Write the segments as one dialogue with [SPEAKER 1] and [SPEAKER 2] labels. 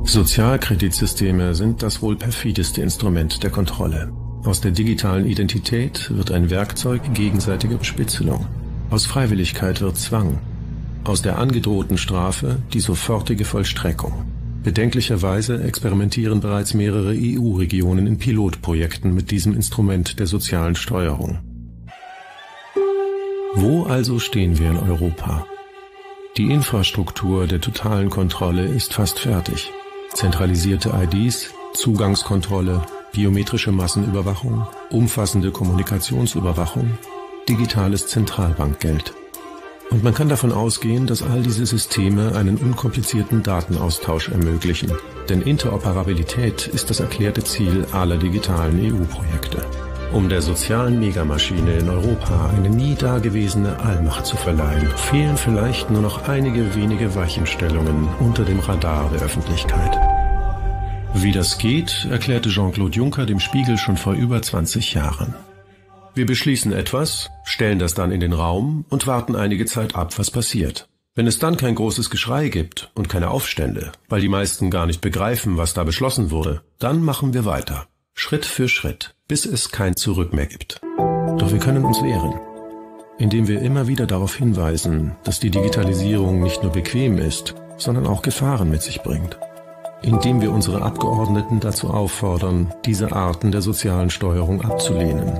[SPEAKER 1] Sozialkreditsysteme sind das wohl perfideste Instrument der Kontrolle. Aus der digitalen Identität wird ein Werkzeug gegenseitiger Bespitzelung. Aus Freiwilligkeit wird Zwang. Aus der angedrohten Strafe die sofortige Vollstreckung. Bedenklicherweise experimentieren bereits mehrere EU-Regionen in Pilotprojekten mit diesem Instrument der sozialen Steuerung. Wo also stehen wir in Europa? Die Infrastruktur der totalen Kontrolle ist fast fertig. Zentralisierte IDs, Zugangskontrolle, biometrische Massenüberwachung, umfassende Kommunikationsüberwachung, digitales Zentralbankgeld. Und man kann davon ausgehen, dass all diese Systeme einen unkomplizierten Datenaustausch ermöglichen. Denn Interoperabilität ist das erklärte Ziel aller digitalen EU-Projekte. Um der sozialen Megamaschine in Europa eine nie dagewesene Allmacht zu verleihen, fehlen vielleicht nur noch einige wenige Weichenstellungen unter dem Radar der Öffentlichkeit. Wie das geht, erklärte Jean-Claude Juncker dem Spiegel schon vor über 20 Jahren. Wir beschließen etwas, stellen das dann in den Raum und warten einige Zeit ab, was passiert. Wenn es dann kein großes Geschrei gibt und keine Aufstände, weil die meisten gar nicht begreifen, was da beschlossen wurde, dann machen wir weiter. Schritt für Schritt, bis es kein Zurück mehr gibt. Doch wir können uns wehren, indem wir immer wieder darauf hinweisen, dass die Digitalisierung nicht nur bequem ist, sondern auch Gefahren mit sich bringt. Indem wir unsere Abgeordneten dazu auffordern, diese Arten der sozialen Steuerung abzulehnen.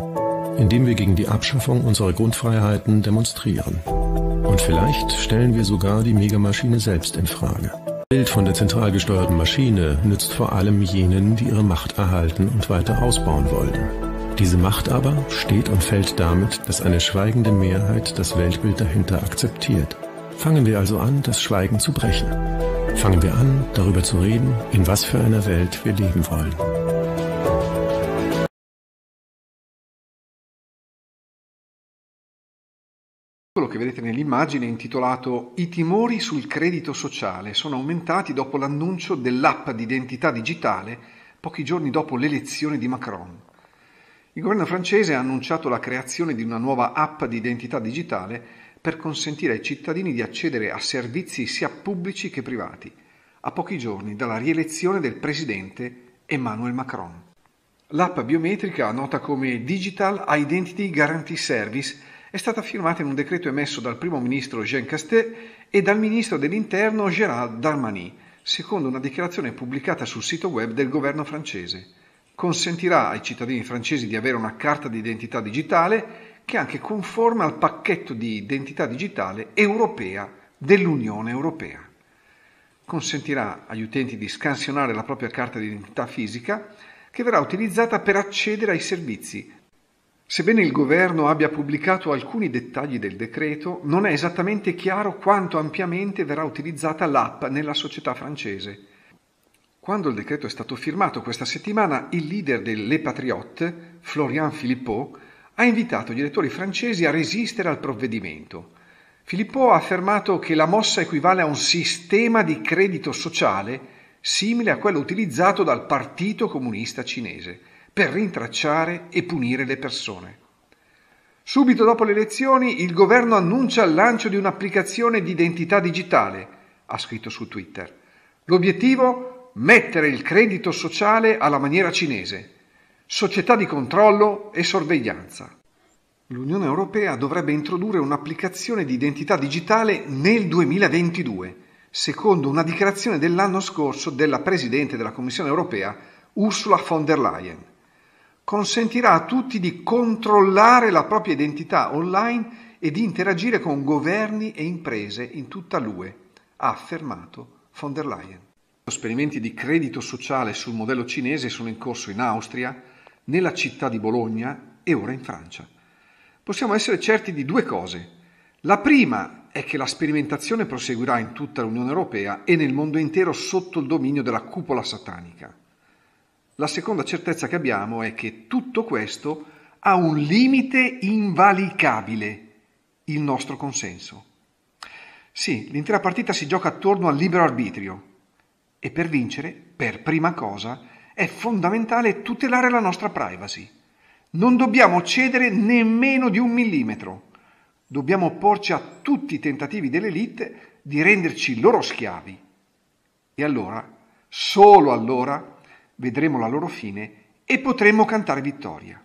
[SPEAKER 1] Indem wir gegen die Abschaffung unserer Grundfreiheiten demonstrieren. Und vielleicht stellen wir sogar die Megamaschine selbst in Frage. Das Bild von der zentral gesteuerten Maschine nützt vor allem jenen, die ihre Macht erhalten und weiter ausbauen wollen. Diese Macht aber steht und fällt damit, dass eine schweigende Mehrheit das Weltbild dahinter akzeptiert. Fangen wir also an, das Schweigen zu brechen. Fangen wir an, darüber zu reden, in was für einer Welt wir leben wollen.
[SPEAKER 2] Quello che vedete nell'immagine è intitolato "I timori sul credito sociale sono aumentati dopo l'annuncio dell'app di identità digitale pochi giorni dopo l'elezione di Macron". Il governo francese ha annunciato la creazione di una nuova app di identità digitale per consentire ai cittadini di accedere a servizi sia pubblici che privati, a pochi giorni dalla rielezione del presidente Emmanuel Macron. L'app biometrica, nota come Digital Identity Guarantee Service, è stata firmata in un decreto emesso dal primo ministro Jean Castex e dal ministro dell'Interno Gérald Darmanin, secondo una dichiarazione pubblicata sul sito web del governo francese. Consentirà ai cittadini francesi di avere una carta di identità digitale che è anche conforme al pacchetto di identità digitale europea dell'Unione Europea. Consentirà agli utenti di scansionare la propria carta di identità fisica, che verrà utilizzata per accedere ai servizi. Sebbene il governo abbia pubblicato alcuni dettagli del decreto, non è esattamente chiaro quanto ampiamente verrà utilizzata l'app nella società francese. Quando il decreto è stato firmato questa settimana, il leader delle Patriotes, Florian Philippot, ha invitato gli elettori francesi a resistere al provvedimento. Philippot ha affermato che la mossa equivale a un sistema di credito sociale simile a quello utilizzato dal Partito Comunista Cinese per rintracciare e punire le persone. Subito dopo le elezioni il governo annuncia il lancio di un'applicazione di identità digitale, ha scritto su Twitter. L'obiettivo? Mettere il credito sociale alla maniera cinese. Società di controllo e sorveglianza. L'Unione Europea dovrebbe introdurre un'applicazione di identità digitale nel 2022, secondo una dichiarazione dell'anno scorso della Presidente della Commissione Europea, Ursula von der Leyen. Consentirà a tutti di controllare la propria identità online e di interagire con governi e imprese in tutta l'UE, ha affermato von der Leyen. Esperimenti di credito sociale sul modello cinese sono in corso in Austria, nella città di Bologna e ora in Francia. Possiamo essere certi di due cose. La prima è che la sperimentazione proseguirà in tutta l'Unione Europea e nel mondo intero sotto il dominio della cupola satanica. La seconda certezza che abbiamo è che tutto questo ha un limite invalicabile, il nostro consenso. Sì, l'intera partita si gioca attorno al libero arbitrio e per vincere, per prima cosa, è fondamentale tutelare la nostra privacy. Non dobbiamo cedere nemmeno di 1 millimetro. Dobbiamo opporci a tutti i tentativi dell'elite di renderci loro schiavi. E allora Solo allora vedremo la loro fine e potremo cantare vittoria.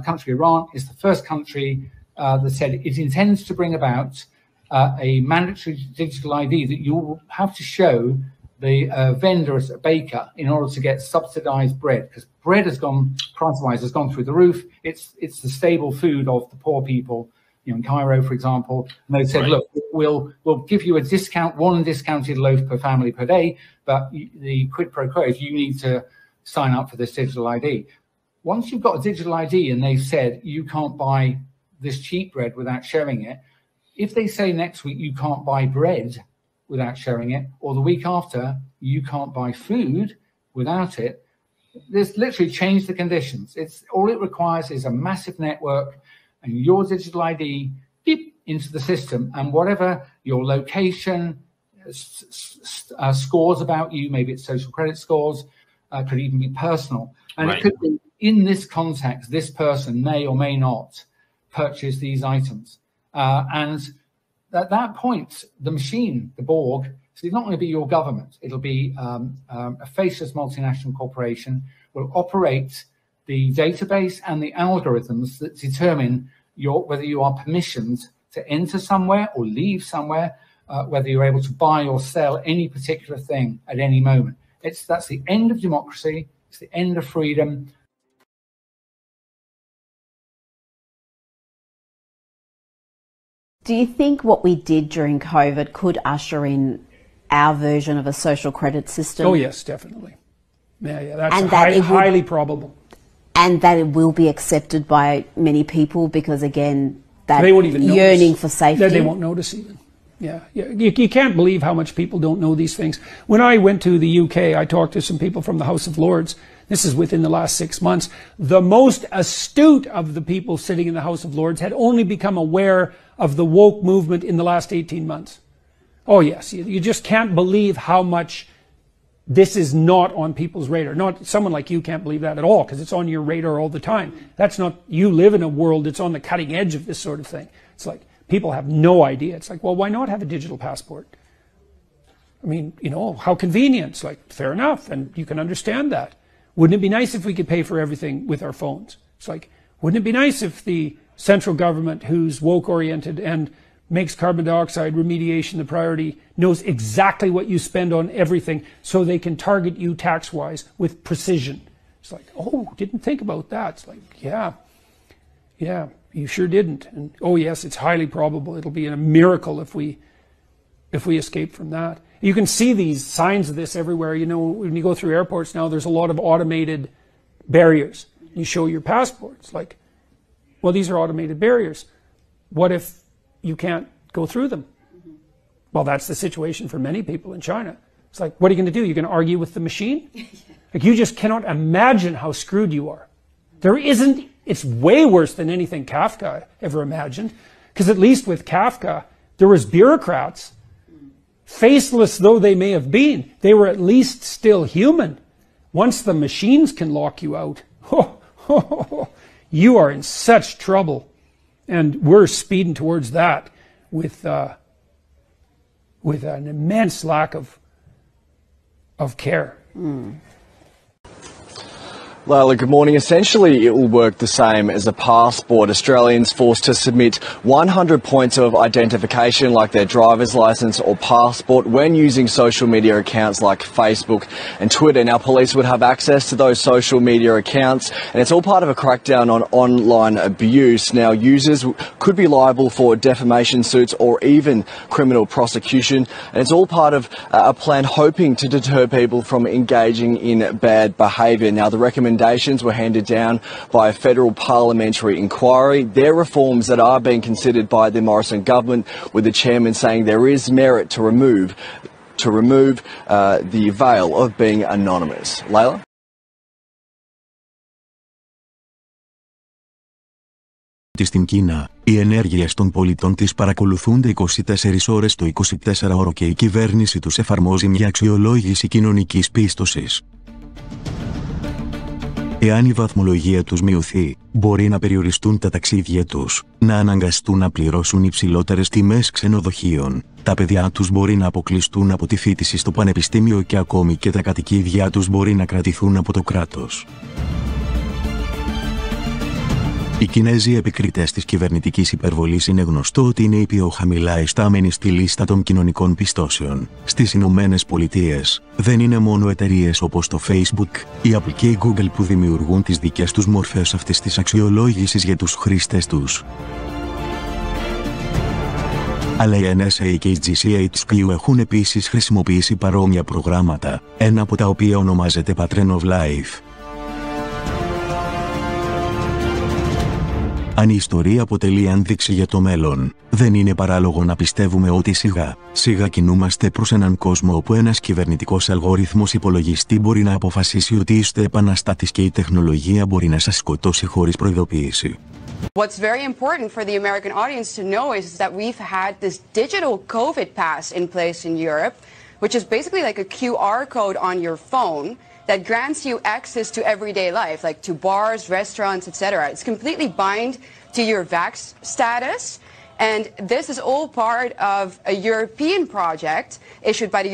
[SPEAKER 3] Country Iran is the first country that said it intends to bring about a mandatory digital ID that you will have to show the vendor as a baker in order to get subsidized bread, because bread has gone, price-wise, has gone through the roof. It's the staple food of the poor people, in Cairo, for example. And they said, look, we'll give you a discount, one discounted loaf per family per day, but the quid pro quo is you need to sign up for this digital ID. Once you've got a digital ID and they've said you can't buy this cheap bread without showing it, if they say next week you can't buy bread without showing it, or the week after you can't buy food without it, this literally changed the conditions. All it requires is a massive network and your digital ID beep into the system, and whatever your location scores about you, maybe it's social credit scores, could even be personal, and it could be in this context, this person may or may not purchase these items. And at that point, the machine, the Borg, so it's not going to be your government. It'll be a faceless multinational corporation will operate the database and the algorithms that determine whether you are permissioned to enter somewhere or leave somewhere, whether you're able to buy or sell any particular thing at any moment. That's the end of democracy. It's the end of freedom.
[SPEAKER 4] Do you think what we did during COVID could usher in our version of a social credit system?
[SPEAKER 5] Oh, yes, definitely. Yeah, that's highly probable.
[SPEAKER 4] And that it will be accepted by many people because, again, that
[SPEAKER 5] they won't even
[SPEAKER 4] yearning
[SPEAKER 5] notice.
[SPEAKER 4] For safety.
[SPEAKER 5] They won't notice even. Yeah. You can't believe how much people don't know these things. When I went to the UK, I talked to some people from the House of Lords. This is within the last 6 months. The most astute of the people sitting in the House of Lords had only become aware of the woke movement in the last 18 months. Oh, yes. You just can't believe how much this is not on people's radar. Not someone like you can't believe that at all because it's on your radar all the time. That's not, you live in a world that's on the cutting edge of this sort of thing. It's like people have no idea. It's like, well, why not have a digital passport? I mean, how convenient. It's like, fair enough. And you can understand that. Wouldn't it be nice if we could pay for everything with our phones? It's like, wouldn't it be nice if the central government, who's woke-oriented and makes carbon dioxide remediation the priority, knows exactly what you spend on everything so they can target you tax-wise with precision? It's like, oh, didn't think about that. It's like, yeah, you sure didn't. And oh, yes, it's highly probable. It'll be a miracle if we escape from that. You can see these signs of this everywhere. When you go through airports now, there's a lot of automated barriers. You show your passport. It's like, well, these are automated barriers. What if you can't go through them? Well, that's the situation for many people in China. It's like, what are you going to do? You're going to argue with the machine? Like, you just cannot imagine how screwed you are. It's way worse than anything Kafka ever imagined. Because at least with Kafka, there was bureaucrats. Faceless though they may have been, they were at least still human. Once the machines can lock you out, you are in such trouble. And we're speeding towards that with an immense lack of care.
[SPEAKER 6] Layla, good morning. Essentially, it will work the same as a passport. Australians forced to submit 100 points of identification like their driver's licence or passport when using social media accounts like Facebook and Twitter. Now, police would have access to those social media accounts, and it's all part of a crackdown on online abuse. Now, users could be liable for defamation suits or even criminal prosecution, and it's all part of a plan hoping to deter people from engaging in bad behaviour. Now, the recommendations were handed down by a federal parliamentary inquiry. They're reforms that are being considered by the Morrison government, with the chairman saying there is merit to remove the veil of being anonymous. Layla?
[SPEAKER 7] Στην Κίνα, οι ενέργειες των πολιτών της παρακολουθούνται 24 ώρες το 24ωρο και η κυβέρνηση τους εφαρμόζει μια αξιολόγηση κοινωνικής πίστοσης. Εάν η βαθμολογία τους μειωθεί, μπορεί να περιοριστούν τα ταξίδια τους, να αναγκαστούν να πληρώσουν υψηλότερες τιμές ξενοδοχείων, τα παιδιά τους μπορεί να αποκλειστούν από τη φοιτηση στο πανεπιστήμιο και ακόμη και τα κατοικίδια τους μπορεί να κρατηθούν από το κράτος. Οι Κινέζοι επικριτές της κυβερνητικής υπερβολής είναι γνωστό ότι είναι η πιο χαμηλά ειστάμενη στη λίστα των κοινωνικών πιστώσεων. Στις Ηνωμένες Πολιτείες, δεν είναι μόνο εταιρείες όπως το Facebook, η Apple και η Google που δημιουργούν τις δικές τους μορφές αυτής της αξιολόγησης για τους χρήστες τους. Αλλά η NSA και η GCHQ έχουν επίσης χρησιμοποιήσει παρόμοια προγράμματα, ένα από τα οποία ονομάζεται Pattern of Life. Αν η ιστορία αποτελεί ένδειξη για το μέλλον, δεν είναι παράλογο να πιστεύουμε ότι σιγά κινούμαστε προς έναν κόσμο όπου ένας κυβερνητικός αλγόριθμος υπολογιστή μπορεί να αποφασίσει ότι είστε επαναστάτης και η τεχνολογία μπορεί να σας σκοτώσει χωρίς προειδοποίηση.
[SPEAKER 8] What's very important for the American audience to know is that we've had this digital COVID pass in place in Europe, which is basically like a QR code on your phone that grants you access to everyday life, like to bars, restaurants, etc. It's completely bind to your vax status, and this is all part of a European project issued by the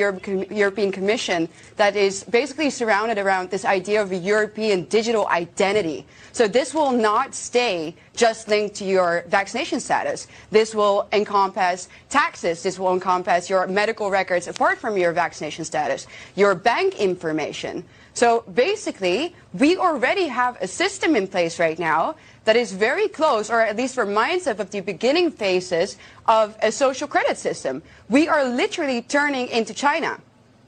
[SPEAKER 8] European Commission that is basically surrounded around this idea of a European digital identity. So this will not stay just linked to your vaccination status. This will encompass taxes. This will encompass your medical records apart from your vaccination status, your bank information. So basically, we already have a system in place right now that is very close, or at least reminds us of the beginning phases of a social credit system. We are literally turning into China.